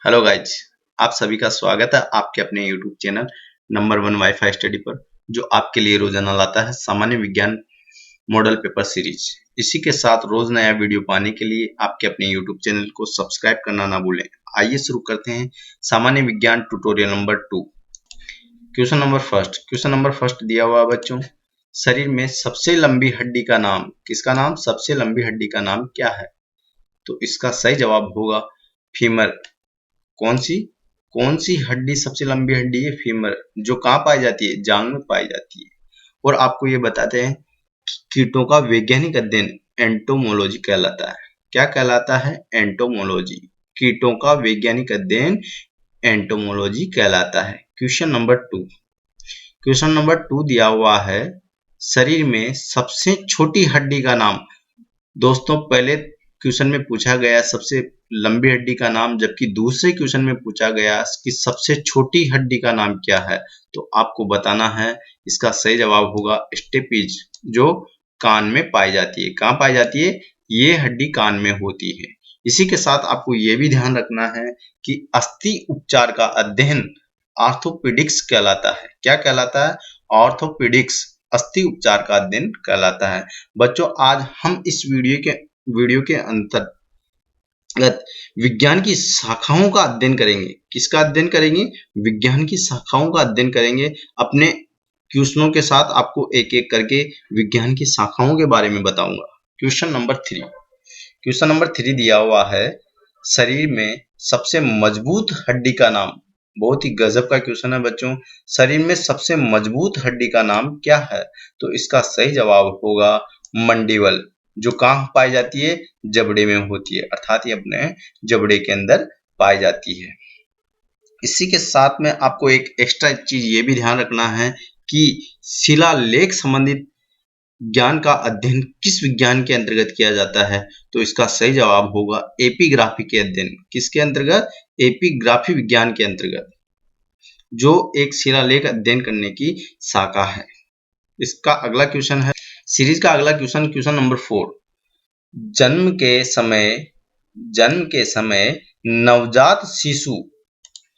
Hello guys, आप सभी का स्वागत है आपके अपने YouTube channel number 1 wifi study पर, जो आपके लिए रोजाना लाता है सामान्य विज्ञान मॉडल पेपर सीरीज। इसी के साथ रोज नया वीडियो पाने के लिए आपके अपने यूट्यूब चैनल को सब्सक्राइब करना ना भूलें। आइए शुरू करते हैं सामान्य विज्ञान tutorial number 2। Question number first दिया हुआ बच्चों, शरीर में सबसे लंबी हड्डी का नाम, किसका नाम, सबसे लंबी हड्डी का नाम क्या है? तो इसका सही जवाब होगा फीमर। कौन सी हड्डी सबसे लंबी हड्डी है? फीमर, जो कहाँ पाई जाती है? जांग में पाई जाती है। और आपको ये बताते हैं कीटों का वैज्ञानिक अध्ययन एंटोमोलॉजी कहलाता है। क्या कहलाता है? एंटोमोलॉजी। कीटों का वैज्ञानिक अध्ययन एंटोमोलॉजी कहलाता है। क्वेश्चन नंबर 2 दिया हुआ है, शरीर में सबसे छोटी हड्डी का नाम। दोस्तों, पहले क्वेश्चन में पूछा गया सबसे लंबी हड्डी का नाम, जबकि दूसरे क्वेश्चन में पूछा गया कि सबसे छोटी हड्डी का नाम क्या है। तो आपको बताना है, इसका सही जवाब होगा स्टेपीज, जो कान में पाई जाती है। कहाँ पाई जाती है? ये हड्डी कान में होती है। इसी के साथ आपको ये भी ध्यान रखना है कि अस्थि उपचार का अध्ययन ऑर्थोपेडिक्स कहलाता है। क्या कहलाता है? ऑर्थोपेडिक्स, अस्थि उपचार का अध्ययन कहलाता है। बच्चों, आज हम इस वीडियो के अंतर्गत विज्ञान की शाखाओं का अध्ययन करेंगे। किसका अध्ययन करेंगे? विज्ञान की शाखाओं का अध्ययन करेंगे। अपने क्वेश्चनों के साथ आपको एक एक करके विज्ञान की शाखाओं के बारे में बताऊंगा। क्वेश्चन नंबर 3 दिया हुआ है, शरीर में सबसे मजबूत हड्डी का नाम। बहुत ही गजब का क्वेश्चन है बच्चों। शरीर में सबसे मजबूत हड्डी का नाम क्या है? तो इसका सही जवाब होगा मंडिबल, जो कहाँ पाई जाती है? जबड़े में होती है, अर्थात ये अपने जबड़े के अंदर पाई जाती है। इसी के साथ में आपको एक एक्स्ट्रा चीज ये भी ध्यान रखना है कि शिलालेख संबंधित ज्ञान का अध्ययन किस विज्ञान के अंतर्गत किया जाता है? तो इसका सही जवाब होगा एपिग्राफी के अध्ययन। किसके अंतर्गत? एपिग्राफी विज्ञान के अंतर्गत, जो एक शिलालेख अध्ययन करने की शाखा है। इसका अगला क्वेश्चन है, सीरीज का अगला क्वेश्चन नंबर 4। जन्म के समय नवजात शिशु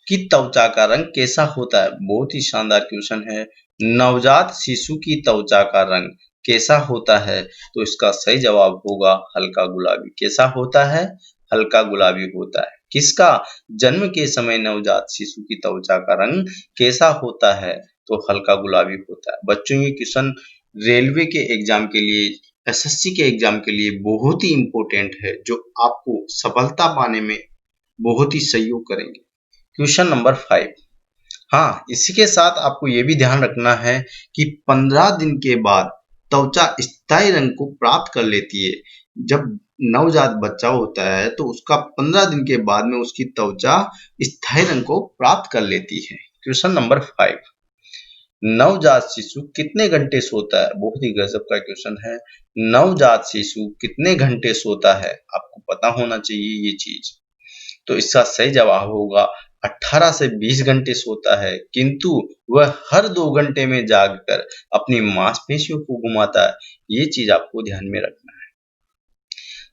की त्वचा का रंग कैसा होता है? बहुत ही शानदार क्वेश्चन है। नवजात शिशु की त्वचा का रंग कैसा होता है? तो इसका सही जवाब होगा हल्का गुलाबी। कैसा होता है? हल्का गुलाबी होता है। किसका? जन्म के समय नवजात शिशु की त्वचा का रंग कैसा होता है? तो हल्का गुलाबी होता है। बच्चों, ये क्वेश्चन रेलवे के एग्जाम के लिए, एसएससी के एग्जाम के लिए बहुत ही इंपॉर्टेंट है, जो आपको सफलता पाने में बहुत ही सहयोग करेंगे। Question number 5। हाँ, इसी के साथ आपको ये भी ध्यान रखना है कि 15 दिन के बाद त्वचा स्थायी रंग को प्राप्त कर लेती है। जब नवजात बच्चा होता है तो उसका 15 दिन के बाद में उसकी त्वचा स्थायी रंग को प्राप्त कर लेती है। Question number 5। नवजात शिशु कितने घंटे सोता है? बहुत ही गजब का क्वेश्चन है। नवजात शिशु कितने घंटे सोता है? आपको पता होना चाहिए ये चीज। तो इसका सही जवाब होगा 18 से 20 घंटे सोता है, किंतु वह हर 2 घंटे में जागकर अपनी मांसपेशियों को घुमाता है। ये चीज आपको ध्यान में रखना है।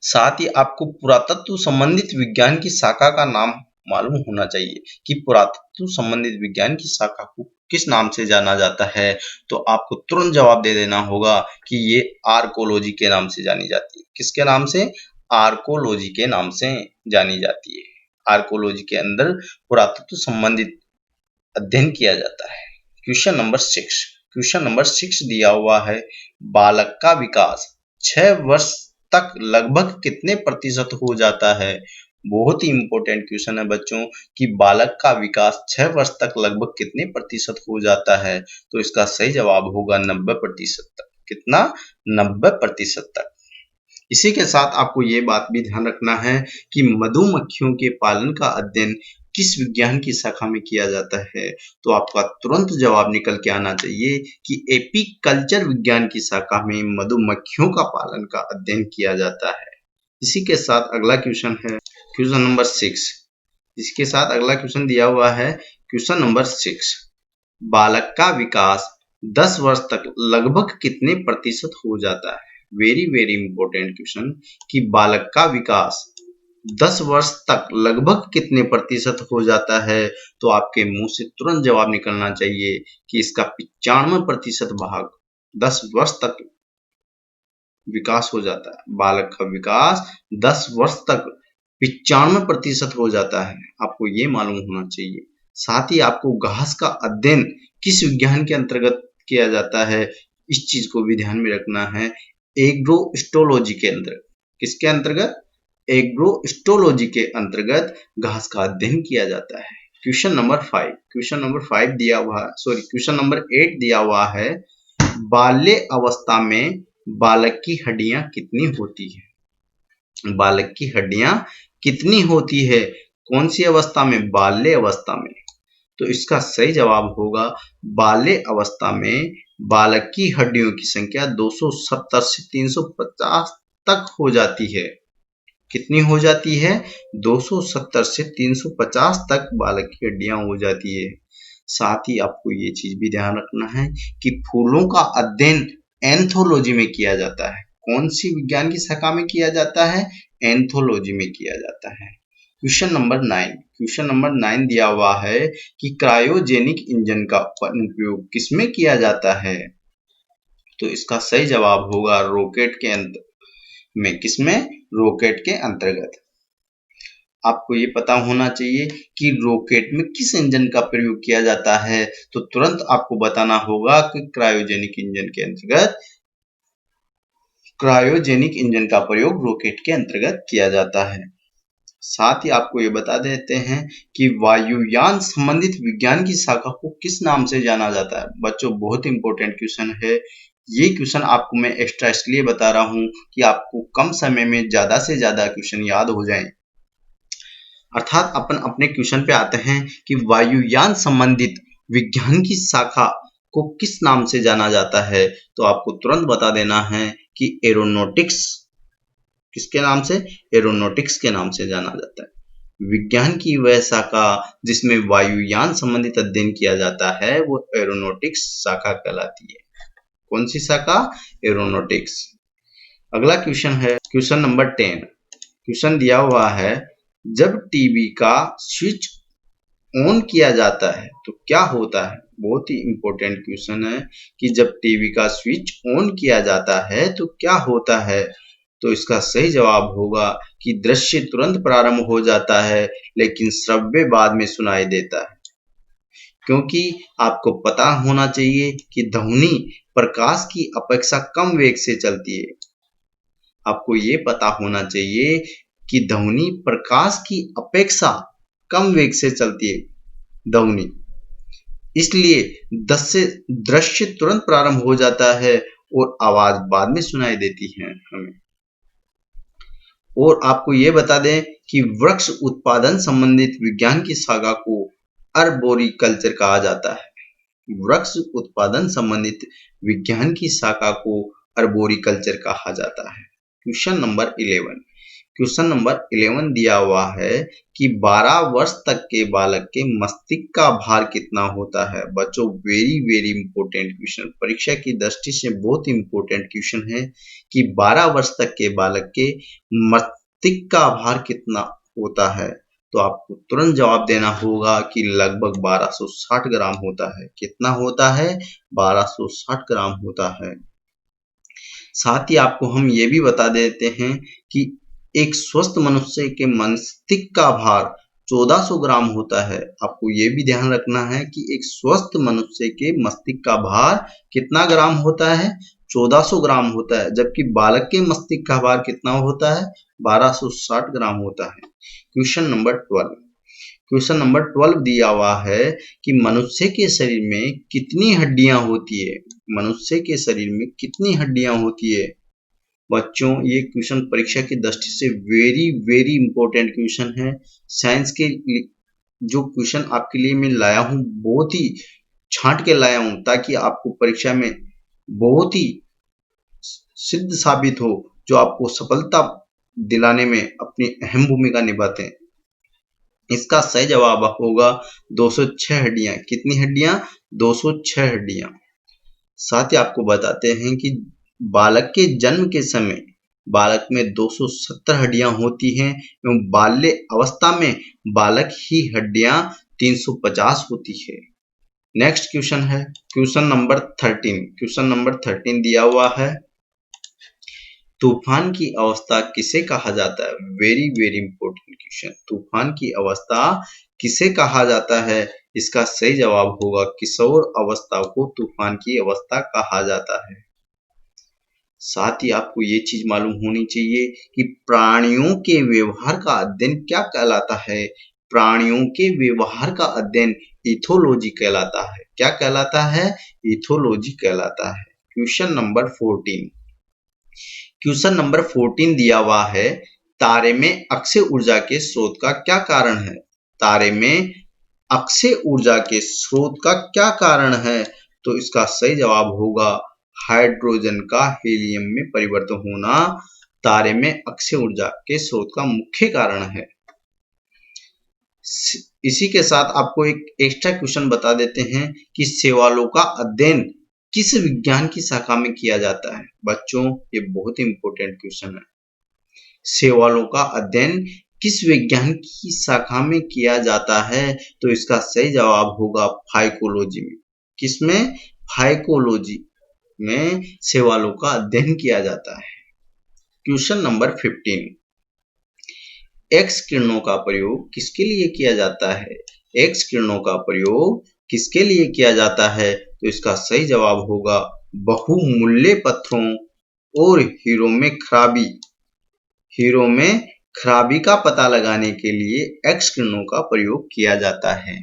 साथ ही आपको पुरातत्व संबंधित विज्ञान की शाखा का नाम मालूम होना चाहिए कि पुरातत्व संबंधित विज्ञान की शाखा को किस नाम से जाना जाता है। तो आपको तुरंत जवाब दे देना होगा कि ये आर्कोलॉजी के नाम से जानी जाती है। किसके नाम से? आर्कोलॉजी के नाम से जानी जाती है। आर्कोलॉजी के अंदर पुरातत्व संबंधित अध्ययन किया जाता है। क्वेश्चन नंबर 6 दिया हुआ है, बालक का विकास 6 वर्ष तक लगभग कितने प्रतिशत हो जाता है? बहुत ही इंपॉर्टेंट क्वेश्चन है बच्चों कि बालक का विकास 6 वर्ष तक लगभग कितने प्रतिशत हो जाता है? तो इसका सही जवाब होगा 90% तक। कितना? 90% तक। इसी के साथ आपको ये बात भी ध्यान रखना है कि मधुमक्खियों के पालन का अध्ययन किस विज्ञान की शाखा में किया जाता है? तो आपका तुरंत जवाब निकल के आना चाहिए कि एपीकल्चर विज्ञान की शाखा में मधुमक्खियों का पालन का अध्ययन किया जाता है। इसी के साथ अगला क्वेश्चन है क्वेश्चन नंबर 6। इसके साथ अगला क्वेश्चन दिया हुआ है क्वेश्चन नंबर 6। बालक का विकास 10 वर्ष तक लगभग कितने प्रतिशत हो जाता है? वेरी वेरी इंपॉर्टेंट क्वेश्चन कि बालक का विकास 10 वर्ष तक लगभग कितने प्रतिशत हो जाता है? तो आपके मुंह से तुरंत जवाब निकलना चाहिए कि इसका 95% भाग 10 वर्ष तक विकास हो जाता है। बालक का विकास 10 वर्ष तक 95% हो जाता है, आपको ये मालूम होना चाहिए। साथ ही आपको घास का अध्ययन किस विज्ञान के अंतर्गत किया जाता है, इस चीज को भी ध्यान में रखना है। एग्रोस्टोलॉजी के अंतर्गत। किसके अंतर्गत? एग्रोस्टोलॉजी के अंतर्गत घास का अध्ययन किया जाता है। क्वेश्चन नंबर 5 दिया हुआ, क्वेश्चन नंबर 8 दिया हुआ है, बाल्य अवस्था में बालक की हड्डियां कितनी होती है? बालक की हड्डियां कितनी होती है? कौन सी अवस्था में? बाल्य अवस्था में। तो इसका सही जवाब होगा बाल्य अवस्था में बालक की हड्डियों की संख्या 270 से 350 तक हो जाती है। कितनी हो जाती है? 270 से 350 तक बालक की हड्डियां हो जाती है। साथ ही आपको ये चीज भी ध्यान रखना है कि फूलों का अध्ययन एंथोलॉजी में किया जाता है। कौन सी विज्ञान की शाखा में किया जाता है? एंथोलॉजी में किया जाता है। क्वेश्चन नंबर 9 दिया हुआ है कि क्रायोजेनिक इंजन का अनुप्रयोग किसमें किया जाता है? तो इसका सही जवाब होगा रॉकेट के में। किसमें? रॉकेट के अंतर्गत। आपको ये पता होना चाहिए कि रॉकेट में किस इंजन का प्रयोग किया जाता है, तो तुरंत आपको बताना होगा कि क्रायोजेनिक इंजन के अंतर्गत, क्रायोजेनिक इंजन का प्रयोग रॉकेट के अंतर्गत किया जाता है। साथ ही आपको ये बता देते हैं कि वायुयान संबंधित विज्ञान की शाखा को किस नाम से जाना जाता है? बच्चों, बहुत इंपॉर्टेंट क्वेश्चन है। ये क्वेश्चन आपको मैं एक्स्ट्रा इसलिए बता रहा हूं कि आपको कम समय में ज्यादा से ज्यादा क्वेश्चन याद हो जाएं। अर्थात अपन अपने क्वेश्चन पे आते हैं कि वायुयान संबंधित विज्ञान की शाखा को किस नाम से जाना जाता है, तो आपको तुरंत बता देना है कि एरोनॉटिक्स। किसके नाम से? एरोनॉटिक्स के नाम से जाना जाता है। विज्ञान की वह शाखा जिसमें वायुयान संबंधित अध्ययन किया जाता है वो एरोनॉटिक्स शाखा कहलाती है। कौन सी शाखा? एरोनॉटिक्स। अगला क्वेश्चन है क्वेश्चन नंबर 10। क्वेश्चन दिया हुआ है, जब टीवी का स्विच ऑन किया जाता है तो क्या होता है? बहुत ही इंपॉर्टेंट क्वेश्चन है कि जब टीवी का स्विच ऑन किया जाता है तो क्या होता है? तो इसका सही जवाब होगा कि दृश्य तुरंत प्रारंभ हो जाता है लेकिन श्रव्य बाद में सुनाई देता है। क्योंकि आपको पता होना चाहिए कि ध्वनि प्रकाश की अपेक्षा कम वेग से चलती है। आपको ये पता होना चाहिए कि ध्वनि प्रकाश की अपेक्षा कम वेग से चलती है ध्वनि, इसलिए दृश्य तुरंत प्रारंभ हो जाता है और आवाज बाद में सुनाई देती है हमें। और आपको ये बता दें कि वृक्ष उत्पादन संबंधित विज्ञान की शाखा को अर्बोरिकल्चर कहा जाता है। वृक्ष उत्पादन संबंधित विज्ञान की शाखा को अर्बोरिकल्चर कहा जाता है। क्वेश्चन नंबर 11 दिया हुआ है कि 12 वर्ष तक के बालक के मस्तिष्क का भार कितना होता है? बच्चों, वेरी इंपॉर्टेंट क्वेश्चन, परीक्षा की दृष्टि से बहुत इंपॉर्टेंट क्वेश्चन है कि 12 वर्ष तक के बालक के मस्तिष्क का भार कितना होता है? तो आपको तुरंत जवाब देना होगा कि लगभग 1260 ग्राम होता है। कितना होता है? 1260 ग्राम होता है। साथ ही आपको हम ये भी बता देते हैं कि एक स्वस्थ मनुष्य के मस्तिष्क का भार 1400 ग्राम होता है। आपको ये भी ध्यान रखना है कि एक स्वस्थ मनुष्य के मस्तिष्क का भार कितना ग्राम होता है? 1400 ग्राम होता है, जबकि बालक के मस्तिष्क का भार कितना होता है? 1260 ग्राम होता है। क्वेश्चन नंबर 12 दिया हुआ है कि मनुष्य के शरीर में कितनी हड्डियां होती है? मनुष्य के शरीर में कितनी हड्डियां होती है? बच्चों, ये क्वेश्चन परीक्षा की दृष्टि से वेरी इंपॉर्टेंट क्वेश्चन है। साइंस के जो क्वेश्चन आपके लिए मैं लाया हूँ बहुत ही छांट के लाया हूँ ताकि आपको परीक्षा में बहुत ही सिद्ध साबित हो, जो आपको सफलता दिलाने में अपनी अहम भूमिका निभाते हैं। इसका सही जवाब होगा 206 हड्डियां। कितनी हड्डियां? 206 हड्डियां। साथ ही आपको बताते हैं कि बालक के जन्म के समय बालक में 270 हड्डियां होती हैं एवं बाल्य अवस्था में बालक ही हड्डियां 350 होती है। नेक्स्ट क्वेश्चन है क्वेश्चन नंबर 13। क्वेश्चन नंबर 13 दिया हुआ है, तूफान की अवस्था किसे कहा जाता है? Very very important question. तूफान की अवस्था किसे कहा जाता है? इसका सही जवाब होगा किशोर अवस्था को तूफान की अवस्था कहा जाता है। साथ ही आपको ये चीज मालूम होनी चाहिए कि प्राणियों के व्यवहार का अध्ययन क्या कहलाता है? प्राणियों के व्यवहार का अध्ययन इथोलॉजी कहलाता है। क्या कहलाता है? इथोलॉजी कहलाता है। Question number 14। क्वेश्चन नंबर 14 दिया हुआ है, तारे में अक्षय ऊर्जा के स्रोत का क्या कारण है? तारे में अक्षय ऊर्जा के स्रोत का क्या कारण है? तो इसका सही जवाब होगा हाइड्रोजन का हीलियम में परिवर्तन होना तारे में अक्षय ऊर्जा के स्रोत का मुख्य कारण है। इसी के साथ आपको एक एक्स्ट्रा क्वेश्चन बता देते हैं कि शैवालों का अध्ययन किस विज्ञान की शाखा में किया जाता है? बच्चों, ये बहुत ही इंपॉर्टेंट क्वेश्चन है। शैवालों का अध्ययन किस विज्ञान की शाखा में किया जाता है? तो इसका सही जवाब होगा फाइकोलॉजी में। किसमें? फाइकोलॉजी में शैवालों का अध्ययन किया जाता है। Question number 15। एक्स किरणों का प्रयोग किसके लिए किया जाता है? एक्स किरणों का प्रयोग किसके लिए किया जाता है? तो इसका सही जवाब होगा बहुमूल्य पत्थरों और हीरो में खराबी का पता लगाने के लिए एक्स किरणों का प्रयोग किया जाता है।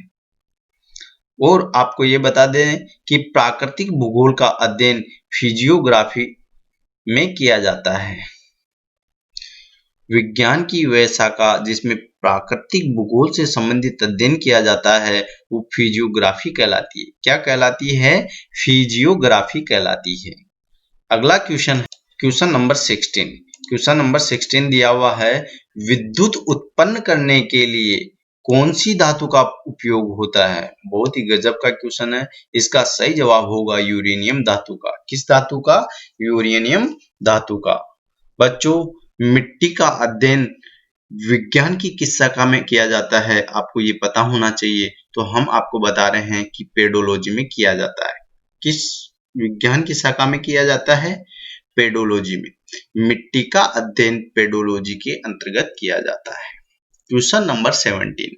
और आपको ये बता दें कि प्राकृतिक भूगोल का अध्ययन फिजियोग्राफी में किया जाता है। विज्ञान की वह शाखा जिसमें प्राकृतिक भूगोल से संबंधित अध्ययन किया जाता है वो फिजियोग्राफी कहलाती है। क्या कहलाती है? फिजियोग्राफी कहलाती है। अगला question, question number 16। Question number 16 दिया हुआ है, विद्युत उत्पन्न करने के लिए कौन सी धातु का उपयोग होता है? बहुत ही गजब का क्वेश्चन है। इसका सही जवाब होगा यूरेनियम धातु का। किस धातु का? यूरेनियम धातु का। बच्चों, मिट्टी का अध्ययन विज्ञान की किस शाखा में किया जाता है? आपको ये पता होना चाहिए। तो हम आपको बता रहे हैं कि पेडोलॉजी में किया जाता है। किस विज्ञान की शाखा में किया जाता है? पेडोलॉजी में। मिट्टी का अध्ययन पेडोलॉजी के अंतर्गत किया जाता है। Question number 17।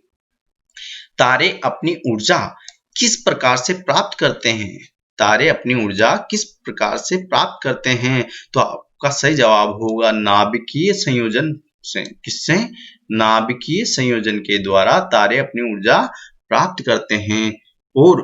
तारे अपनी ऊर्जा किस प्रकार से प्राप्त करते हैं? तारे अपनी ऊर्जा किस प्रकार से प्राप्त करते हैं? तो आपका सही जवाब होगा नाभिकीय संयोजन से। किससे? नाभिकीय संयोजन के द्वारा तारे अपनी ऊर्जा प्राप्त करते हैं। और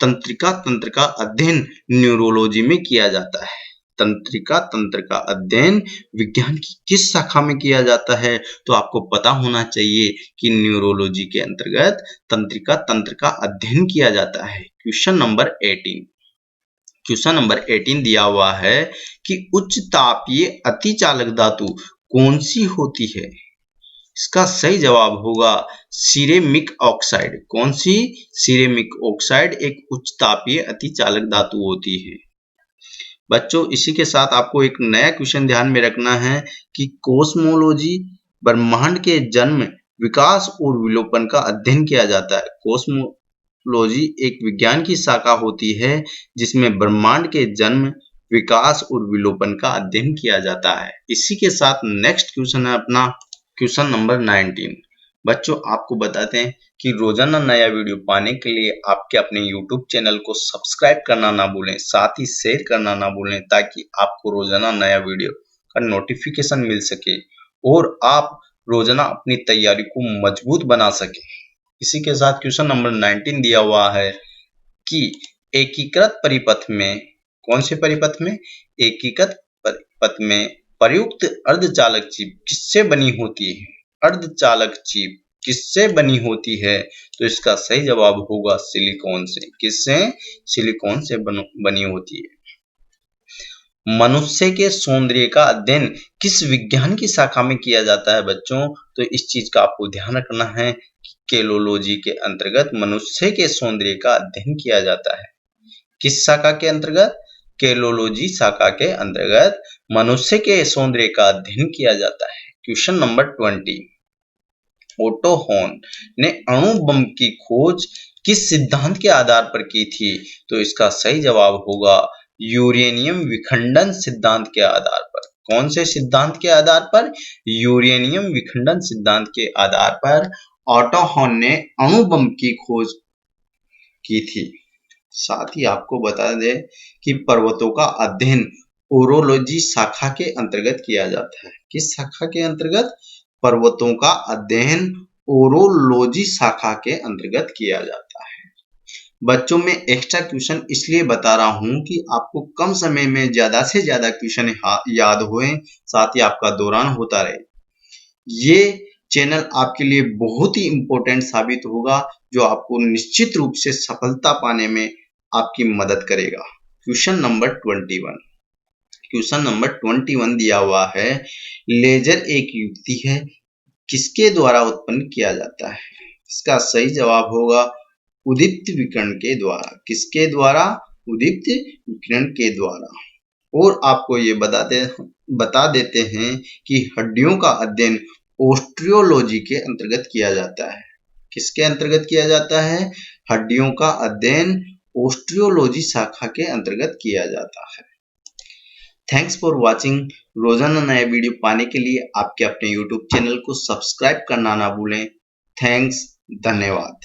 तंत्रिका तंत्र का अध्ययन न्यूरोलॉजी में किया जाता है। तंत्रिका तंत्र का अध्ययन विज्ञान की किस शाखा में किया जाता है? तो आपको पता होना चाहिए कि न्यूरोलॉजी के अंतर्गत तंत्रिका तंत्र का अध्ययन किया जाता है। Question number 18। क्वेश्चन नंबर 18 दिया हुआ है कि उच्च तापीय अतिचालक धातु कौन सी होती है? इसका सही जवाब होगा सिरेमिक ऑक्साइड। कौन सी? सिरेमिक ऑक्साइड एक उच्च तापीय अतिचालक धातु होती है। बच्चों, इसी के साथ आपको एक नया क्वेश्चन ध्यान में रखना है कि कोस्मोलॉजी ब्रह्मांड के जन्म, विकास और विलोपन का अध्ययन किया जाता है। कोस्मोलॉजी एक विज्ञान की शाखा होती है जिसमें ब्रह्मांड के जन्म, विकास और विलोपन का अध्ययन किया जाता है। इसी के साथ नेक्स्ट क्वेश्चन है अपना क्वेश्चन नंबर 19। बच्चों, आपको बताते हैं कि रोजाना नया वीडियो पाने के लिए आपके अपने YouTube चैनल को सब्सक्राइब करना ना भूलें, साथ ही शेयर करना ना भूलें ताकि आपको रोजाना नया वीडियो का नोटिफिकेशन मिल सके और आप रोजाना अपनी तैयारी को मजबूत बना सके। इसी के साथ क्वेश्चन नंबर 19 दिया हुआ है कि एकीकृत परिपथ में, कौन से परिपथ में? एकीकृत परिपथ में प्रयुक्त अर्धचालक चिप किससे बनी होती है? अर्धचालक चिप किससे बनी होती है? तो इसका सही जवाब होगा सिलिकॉन से। किससे? सिलिकॉन से बनी होती है। मनुष्य के सौंदर्य का अध्ययन किस विज्ञान की शाखा में किया जाता है? बच्चों, तो इस चीज का आपको ध्यान रखना है कि केलोलॉजी के अंतर्गत मनुष्य के सौंदर्य का अध्ययन किया जाता है। किस शाखा के अंतर्गत? केलोलॉजी शाखा के अंतर्गत मनुष्य के सौंदर्य का अध्ययन किया जाता है। Question number 20। ओटो हॉर्न ने अणु बम की खोज किस सिद्धांत के आधार पर की थी? तो इसका सही जवाब होगा यूरेनियम विखंडन सिद्धांत के आधार पर। कौन से सिद्धांत के आधार पर? यूरेनियम विखंडन सिद्धांत के आधार पर ओटो हॉर्न ने अणु बम की खोज की थी। साथ ही आपको बता दें कि पर्वतों का अध्ययन ओरोलॉजी शाखा के अंतर्गत किया जाता है। किस शाखा के अंतर्गत? पर्वतों का अध्ययन ओरोलॉजी शाखा के अंतर्गत किया जाता है। बच्चों में एक्स्ट्रा क्वेश्चन इसलिए बता रहा हूं कि आपको कम समय में ज्यादा से ज्यादा क्वेश्चन याद होए, साथ ही आपका दौरान होता रहे। ये चैनल आपके लिए बहुत ही इंपॉर्टेंट साबित होगा, जो आपको निश्चित रूप से सफलता पाने में आपकी मदद करेगा। Question number 21। क्वेश्चन नंबर 21 दिया हुआ है, लेजर एक युक्ति है, किसके द्वारा उत्पन्न किया जाता है? इसका सही जवाब होगा उद्दीप्त विकिरण के द्वारा। किसके द्वारा? उद्दीप्त विकिरण के द्वारा। और आपको ये बता देते हैं कि हड्डियों का अध्ययन ऑस्टियोलॉजी के अंतर्गत किया जाता है। किसके अंतर्गत किया जाता है? हड्डियों का अध्ययन ऑस्टियोलॉजी शाखा के अंतर्गत किया जाता है। Thanks for watching. रोजाना नया वीडियो पाने के लिए आपके अपने YouTube चैनल को सब्सक्राइब करना ना भूलें। थैंक्स, धन्यवाद।